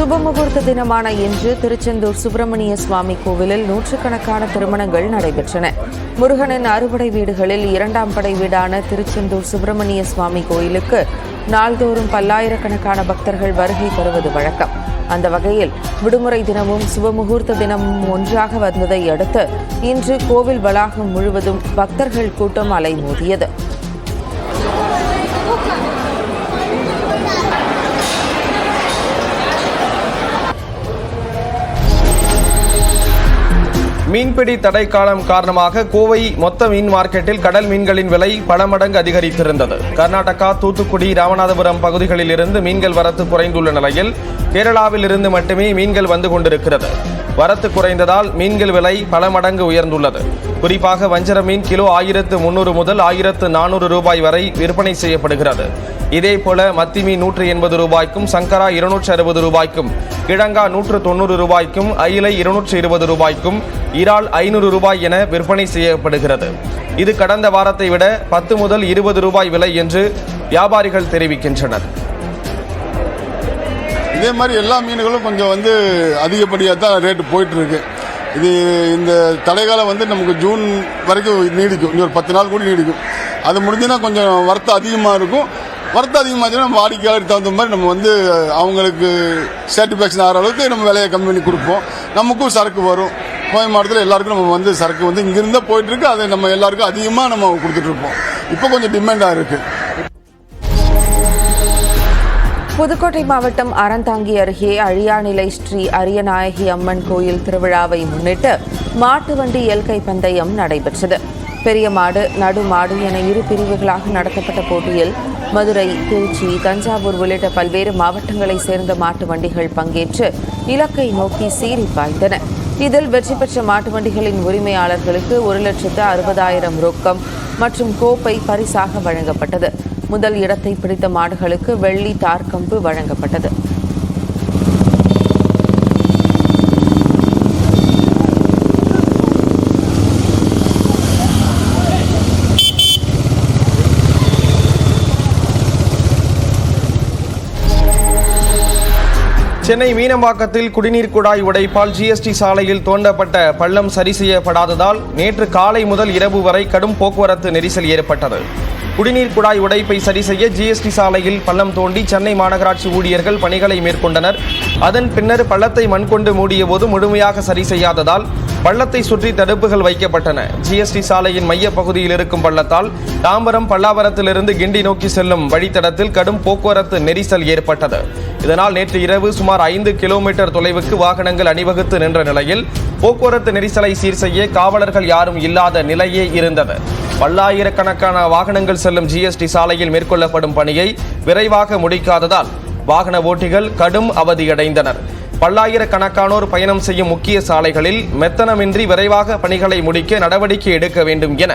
சுபமுகூர்த்த தினமான இன்று திருச்செந்தூர் சுப்பிரமணிய சுவாமி கோவிலில் நூற்றுக்கணக்கான திருமணங்கள் நடைபெற்றன. முருகனின் அறுபடை வீடுகளில் இரண்டாம் படை வீடான திருச்செந்தூர் சுப்பிரமணிய சுவாமி கோயிலுக்கு நாள்தோறும் பல்லாயிரக்கணக்கான பக்தர்கள் வருகை தருவது வழக்கம். அந்த வகையில் விடுமுறை தினமும் சுபமுகூர்த்த தினமும் ஒன்றாக வந்ததை அடுத்து இன்று கோவில் வளாகம் முழுவதும் பக்தர்கள் கூட்டம் அலைமோதியது. மீன்பிடி தடை காலம் காரணமாக கோவை மொத்த மீன் மார்க்கெட்டில் கடல் மீன்களின் விலை பல மடங்கு அதிகரித்திருந்தது. கர்நாடகா, தூத்துக்குடி, ராமநாதபுரம் பகுதிகளில் இருந்து மீன்கள் வரத்து குறைந்துள்ள நிலையில் கேரளாவில் இருந்து மட்டுமே மீன்கள் வந்து கொண்டிருக்கிறது. வரத்து குறைந்ததால் மீன்கள் விலை பல மடங்கு உயர்ந்துள்ளது. குறிப்பாக வஞ்சர மீன் கிலோ 1300 முதல் 1400 ரூபாய் வரை விற்பனை செய்யப்படுகிறது. இதேபோல மத்தி மீன் 180 ரூபாய்க்கும், சங்கரா 260 ரூபாய்க்கும், கிழங்கா 190 ரூபாய்க்கும், அயிலை 220 ரூபாய்க்கும், இறால் 500 ரூபாய் என விற்பனை செய்யப்படுகிறது. இது கடந்த வாரத்தை விட 10 முதல் 20 ரூபாய் விலை என்று வியாபாரிகள் தெரிவிக்கின்றனர். இதே மாதிரி எல்லா மீன்களும் கொஞ்சம் அதிகப்படியாக தான் ரேட்டு போயிட்டு இருக்கு. இந்த தடைகாலம் நமக்கு ஜூன் வரைக்கும் நீடிக்கும். இன்னொரு 10 நாள் கூட நீடிக்கும். அது முடிஞ்சுன்னா கொஞ்சம் வரத்து அதிகமாக இருக்கும். வரத்து அதிகமாச்சுன்னா நம்ம வாடிக்கையாளருக்கு தகுந்த மாதிரி நம்ம அவங்களுக்கு சாட்டிஸ்ஃபேக்ஷன் ஆகிற அளவுக்கு நம்ம விலையை கம்மி பண்ணி கொடுப்போம். நமக்கும் சரக்கு வரும். கோவை மாவட்டத்தில் எல்லாருக்கும் நம்ம சரக்கு இங்கிருந்தா போயிட்டு இருக்கு. அதை நம்ம எல்லாருக்கும் அதிகமாக நம்ம கொடுத்துட்டு இருப்போம். இப்போ கொஞ்சம் டிமாண்டாக இருக்கு. புதுக்கோட்டை மாவட்டம் அறந்தாங்கி அருகே அழியாநிலை ஸ்ரீ அரியநாயகி அம்மன் கோயில் திருவிழாவை முன்னிட்டு மாட்டு வண்டி எல்கை பந்தயம் நடைபெற்றது. பெரிய மாடு, நடு மாடு என இரு பிரிவுகளாக நடத்தப்பட்ட போட்டியில் மதுரை, திருச்சி, தஞ்சாவூர் உள்ளிட்ட பல்வேறு மாவட்டங்களைச் சேர்ந்த மாட்டு வண்டிகள் பங்கேற்று இலக்கை நோக்கி சீறி பாய்ந்தன. இதில் வெற்றி பெற்ற மாட்டு வண்டிகளின் உரிமையாளர்களுக்கு 1,60,000 ரொக்கம் மற்றும் கோப்பை பரிசாக வழங்கப்பட்டது. முதல் இடத்தை பிடித்த மாடுகளுக்கு வெள்ளி தார்கம்பு வழங்கப்பட்டது. சென்னை மீனம்பாக்கத்தில் குடிநீர் குழாய் உடைப்பால் ஜிஎஸ்டி சாலையில் தோண்டப்பட்ட பள்ளம் சரி செய்யப்படாததால் நேற்று காலை முதல் இரவு வரை கடும் போக்குவரத்து நெரிசல் ஏற்பட்டது. குடிநீர் குழாய் உடைப்பை சரி செய்ய ஜிஎஸ்டி சாலையில் பள்ளம் தோண்டி சென்னை மாநகராட்சி ஊழியர்கள் பணிகளை மேற்கொண்டனர். அதன் பின்னர் பள்ளத்தை மண் கொண்டு மூடிய போது முழுமையாக சரி செய்யாததால் பள்ளத்தை சுற்றி தடுப்புகள் வைக்கப்பட்டன. ஜிஎஸ்டி சாலையின் மைய பகுதியில் இருக்கும் பள்ளத்தால் தாம்பரம், பல்லாவரத்திலிருந்து கிண்டி நோக்கி செல்லும் வழித்தடத்தில் கடும் போக்குவரத்து நெரிசல் ஏற்பட்டது. இதனால் நேற்று இரவு சுமார் 5 கிலோமீட்டர் தொலைவுக்கு வாகனங்கள் அணிவகுத்து நின்ற நிலையில் போக்குவரத்து நெரிசலை சீர் செய்ய காவலர்கள் யாரும் இல்லாத நிலையே இருந்தது. பல்லாயிரக்கணக்கான வாகனங்கள் செல்லும் ஜிஎஸ்டி சாலையில் மேற்கொள்ளப்படும் பணியை விரைவாக முடிக்காததால் வாகன ஓட்டிகள் கடும் அவதியடைந்தனர். பல்லாயிரக்கணக்கானோர் பயணம் செய்யும் முக்கிய சாலைகளில் மெத்தனமின்றி விரைவாக பணிகளை முடிக்க நடவடிக்கை எடுக்க வேண்டும் என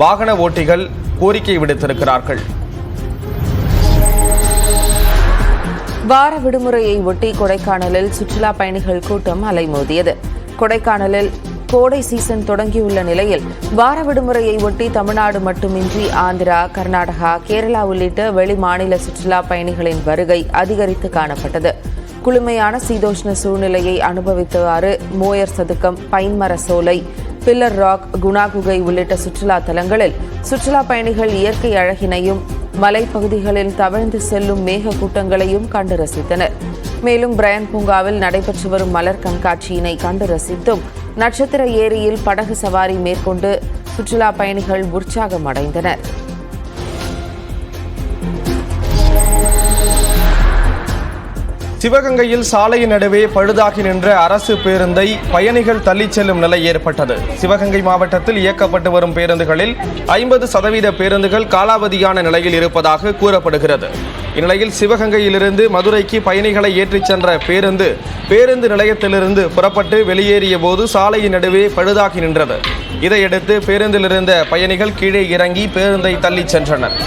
வாகன ஓட்டிகள் கோரிக்கை விடுத்திருக்கிறார்கள். வார விடுமுறையை ஒட்டி கொடைக்கானலில் சுற்றுலா பயணிகள் கூட்டம் அலைமோதியது. கொடைக்கானலில் கோடை சீசன் தொடங்கியுள்ள நிலையில் வார விடுமுறையை ஒட்டி தமிழ்நாடு மட்டுமின்றி ஆந்திரா, கர்நாடகா, கேரளா உள்ளிட்ட வெளி மாநில சுற்றுலா பயணிகளின் வருகை அதிகரித்து காணப்பட்டது. குளுமையான சீதோஷ்ண சூழ்நிலையை அனுபவித்தவாறு மோயர் சதுக்கம், பைன்மர சோலை, பில்லர் ராக், குணா குகை உள்ளிட்ட சுற்றுலா தலங்களில் சுற்றுலா பயணிகள் இயற்கை அழகினையும் மலைப்பகுதிகளில் தவழ்ந்து செல்லும் மேக கூட்டங்களையும் கண்டு ரசித்தனர். மேலும் பிரையன் பூங்காவில் நடைபெற்று வரும் மலர் கண்காட்சியினை கண்டு ரசித்தும் நட்சத்திர ஏரியில் படகு சவாரி மேற்கொண்டு சுற்றுலா பயணிகள் உற்சாகம் அடைந்தனர். சிவகங்கையில் சாலையின் நடுவே பழுதாகி நின்ற அரசு பேருந்தை பயணிகள் தள்ளிச் செல்லும் நிலை ஏற்பட்டது. சிவகங்கை மாவட்டத்தில் இயக்கப்பட்டு வரும் பேருந்துகளில் 50% பேருந்துகள் காலாவதியான நிலையில் இருப்பதாக கூறப்படுகிறது. இந்நிலையில் சிவகங்கையிலிருந்து மதுரைக்கு பயணிகளை ஏற்றிச் சென்ற பேருந்து நிலையத்திலிருந்து புறப்பட்டு வெளியேறிய போது சாலையின் நடுவே பழுதாகி நின்றது. இதையடுத்து பேருந்தில் இருந்த பயணிகள் கீழே இறங்கி பேருந்தை தள்ளிச் சென்றனர்.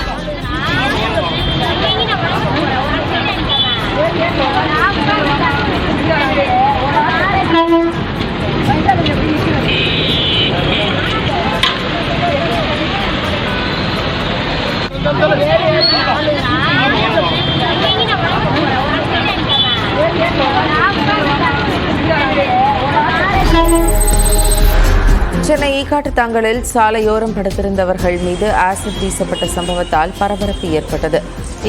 Ini ஈக்காட்டுத்தாங்கலில் சாலையோரம் படுத்திருந்தவர்கள் மீது ஆசிட் வீசப்பட்ட சம்பவத்தால் பரபரப்பு ஏற்பட்டது.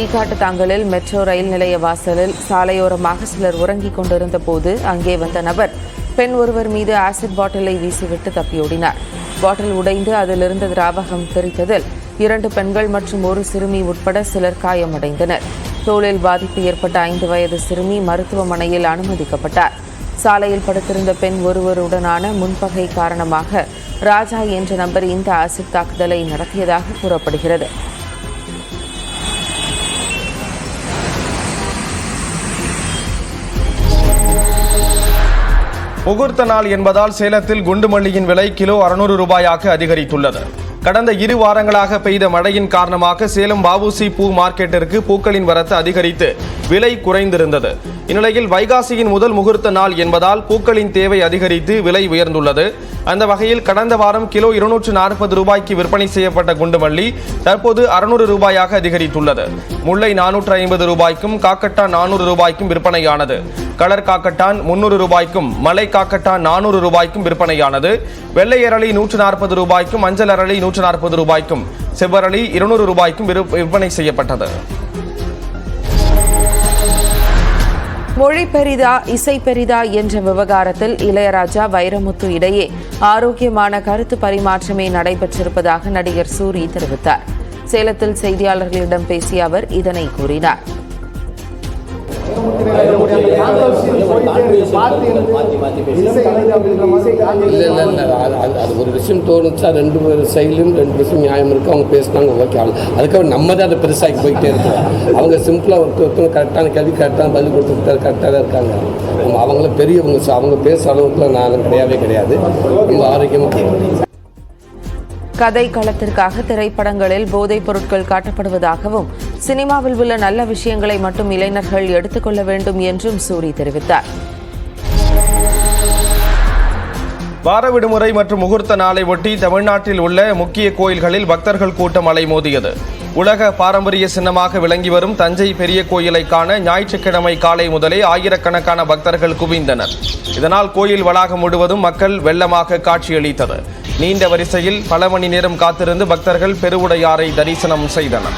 ஈக்காட்டுத்தாங்கலில் மெட்ரோ ரயில் நிலைய வாசலில் சாலையோரமாக சிலர் உறங்கிக் கொண்டிருந்த போது அங்கே வந்த நபர் பெண் ஒருவர் மீது ஆசிட் பாட்டிலை வீசிவிட்டு தப்பியோடினார். பாட்டில் உடைந்து அதிலிருந்த திராவகம் தெரித்ததில் 2 பெண்கள் மற்றும் ஒரு சிறுமி உட்பட சிலர் காயமடைந்தனர். தோலில் பாதிப்பு ஏற்பட்ட 5 வயது சிறுமி மருத்துவமனையில் அனுமதிக்கப்பட்டார். சாலையில் படுத்திருந்த பெண் ஒருவருடனான முன்பகை காரணமாக ராஜா என்ற நபர் இந்த ஆசிட் தாக்குதலை நடத்தியதாக கூறப்படுகிறது. முகூர்த்த நாள் என்பதால் சேலத்தில் குண்டுமல்லியின் விலை கிலோ 600 ரூபாயாக அதிகரித்துள்ளது. கடந்த 2 வாரங்களாக பெய்த மழையின் காரணமாக சேலம் வஉசி பூ மார்க்கெட்டிற்கு பூக்களின் வரத்து அதிகரித்து விலை குறைந்திருந்தது. இந்நிலையில் வைகாசியின் முதல் முகூர்த்த நாள் என்பதால் பூக்களின் தேவை அதிகரித்து விலை உயர்ந்துள்ளது. அந்த வகையில் கடந்த வாரம் கிலோ 240 ரூபாய்க்கு விற்பனை செய்யப்பட்ட குண்டுமல்லி தற்போது 600 ரூபாயாக அதிகரித்துள்ளது. முல்லை 450 ரூபாய்க்கும் காக்கட்டான் 400 ரூபாய்க்கும் விற்பனையானது. கலர் காக்கட்டான் 300 ரூபாய்க்கும் மலை காக்கட்டான் 400 ரூபாய்க்கும் விற்பனையானது. வெள்ளை அரளி 140 ரூபாய்க்கும் மஞ்சள் அரளி 140 ரூபாய்க்கும் செவ்வரளி 200 ரூபாய்க்கும் விற்பனை செய்யப்பட்டது. மொழி பெரிதா இசை பெரிதா என்ற விவகாரத்தில் இளையராஜா வைரமுத்து இடையே ஆரோக்கியமான கருத்து பரிமாற்றமே நடைபெற்றிருப்பதாக நடிகர் சூரி தெரிவித்தார். சேலத்தில் செய்தியாளர்களிடம் பேசிய அவர் இதனை கூறினார். அது ஒரு விஷயம் தோணுச்சா 2 பேர் சைட்லையும் 2 விஷயம் நியாயம் இருக்கு. அவங்க பேசினாங்க, ஓகே. அதுக்கப்புறம் நம்ம தான் அதை பெருசாக்கி போயிட்டே இருக்கோம். அவங்க சிம்பிளாக ஒருத்தவங்க கரெக்டான கேள்வி கரெக்டான பதில் கொடுத்துட்டு கரெக்டாக தான் இருக்காங்க. அவங்கள பெரியவங்க, அவங்க பேசுகிற அளவுக்குலாம் நான் கிடையாது. ரொம்ப ஆரோக்கியமாக கதை களத்திற்காக திரைப்படங்களில் போதைப் பொருட்கள் காட்டப்படுவதாகவும் சினிமாவில் உள்ள நல்ல விஷயங்களை மட்டும் இளைஞர்கள் எடுத்துக்கொள்ள வேண்டும் என்றும் சூரி தெரிவித்தார். வார விடுமுறை மற்றும் முகூர்த்த நாளை ஒட்டி தமிழ்நாட்டில் உள்ள முக்கிய கோயில்களில் பக்தர்கள் கூட்டம் அலைமோதியது. உலக பாரம்பரிய சின்னமாக விளங்கி வரும் தஞ்சை பெரிய கோயிலை காண ஞாயிற்றுக்கிழமை காலை முதலே ஆயிரக்கணக்கான பக்தர்கள் குவிந்தனர். இதனால் கோயில் வளாகம் முழுவதும் மக்கள் வெள்ளமாக காட்சியளித்தது. நீண்ட வரிசையில் பல மணி நேரம் காத்திருந்து பக்தர்கள் பெருவுடையாரை தரிசனம் செய்தனர்.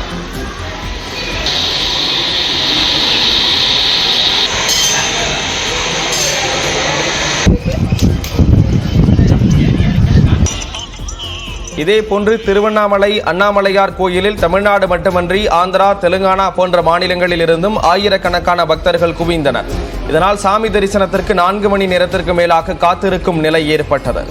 இதேபோன்று திருவண்ணாமலை அண்ணாமலையார் கோயிலில் தமிழ்நாடு மட்டுமன்றி ஆந்திரா, தெலுங்கானா போன்ற மாநிலங்களில் இருந்தும் ஆயிரக்கணக்கான பக்தர்கள் குவிந்தனர். இதனால் சாமி தரிசனத்திற்கு 4 மணி நேரத்திற்கு மேலாக காத்திருக்கும் நிலை ஏற்பட்டது.